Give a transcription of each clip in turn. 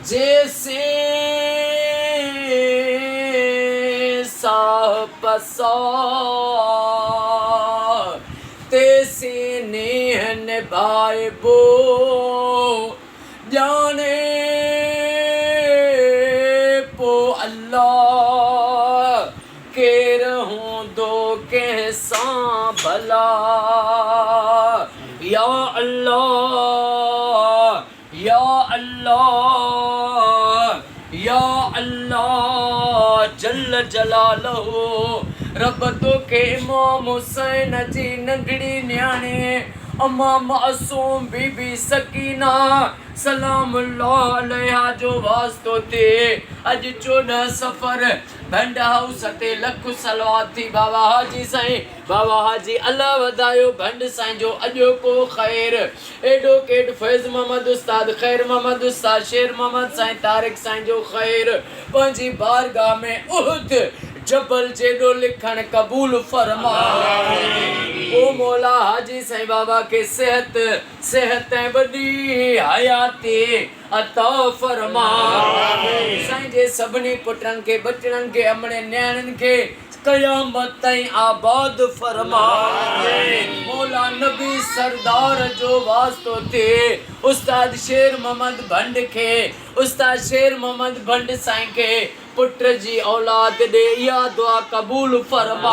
जैसे साहपसा तैसे नेह निभाए बो जाने पो अल्लाह के रहूं दो कैसा भला या अल्लाह या अल्लाह या अल्लाह जल जलालहू रब तो के इमाम हुसैन जी नंढड़ी न्याणे अम्मा मासूम बीबी सकीना सलाम अलैहा जो वास्तो थे अज 14 सफ़र भंड हाउस ते लख सलवात थी बाबा हाजी साईं बाबा हाजी अल्लाह वधायो भंड साईं जो अॼो को ख़ैर एडो केड फैज़ मोहम्मद उस्ताद खैर मोहम्मद उस्ताद शेर मोहम्मद साईं तारिक साईं जो ख़ैर पंहिंजी बारगाह में उहद जबल जेडो लिखण कबूल फरमा ओ मौला हाजी साईं बाबा के सेहत बड़ी हयाती अता फरमा साईं जे सभिनी पुटन के बचड़न के अमणे न्याणन के कयामत ताईं आबाद फरमा मौला नबी सरदार जो वास्तो थे उस्ताद शेर मोहम्मद भंड के उस्ताद शेर मोहम्मद भंड साईं के पुत्र जी औलाद दे या दुआ कबूल फरमा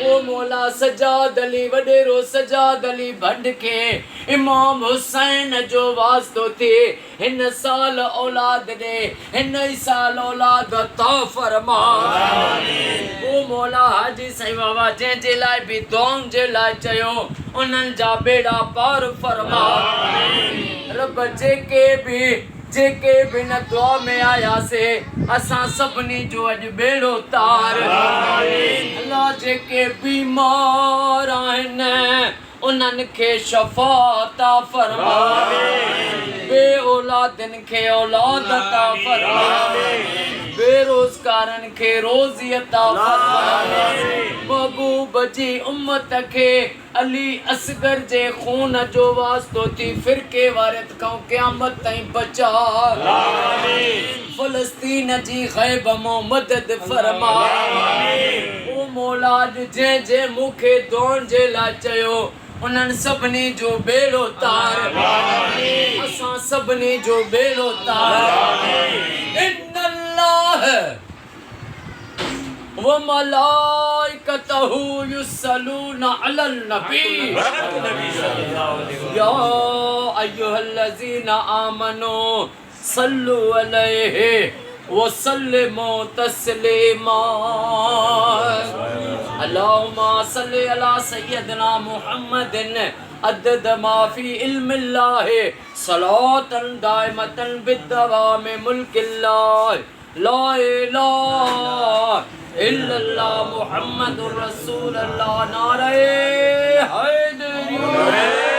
ओ मौला सजाद अली वडेरो सजाद अली भंड के इमाम हुसैन जो वास्तो थे हिन साल औलाद दे हिन साल औलाद अता फरमा ओ मौला हाजी साईं बाबा जे लाइ भी दुआउनि जे लाइ चयो उन्हनि जा बेड़ा पार फरमा रब जेके भी न दुआ में आया से असां सभिनी जो अॼु बेड़ो तार अल्लाह जेके बीमार आहिनि उन्हनि खे शफ़ा अता फरमा बे औलादनि खे औलाद अता फरमा बेरोज़गारनि खे रोज़ी अता फरमा महबूब जी उम्मत खे अली असगर जे खून जो वास्तो थी फिरके वारियत खां क़यामत ताईं बचा फ़लस्तीन जी ग़ैब मां मदद फरमा ओ मौला जे मूंखे दुआउनि जे लाइ चयो उन्हनि सभिनी जो बेड़ो तार असां सभिनी जो बेड़ो तार इन्नल्लाह व मलाइकतहू युसल्लूना अलल नबी या अय्युहल्लज़ीना आमनू सल्लु अलैहि व सल्लिमू तस्लीमा अल्लाहुम्मा सल्लि अला सय्यदिना मुहम्मदिन अदद मा फी इल्मिल्लाह सलातन दाइमतन बिद्दवाम मुल्किल्लाह ला इलाहा इल्लल्लाह मुहम्मदुर रसूलुल्लाह नारे हैदरी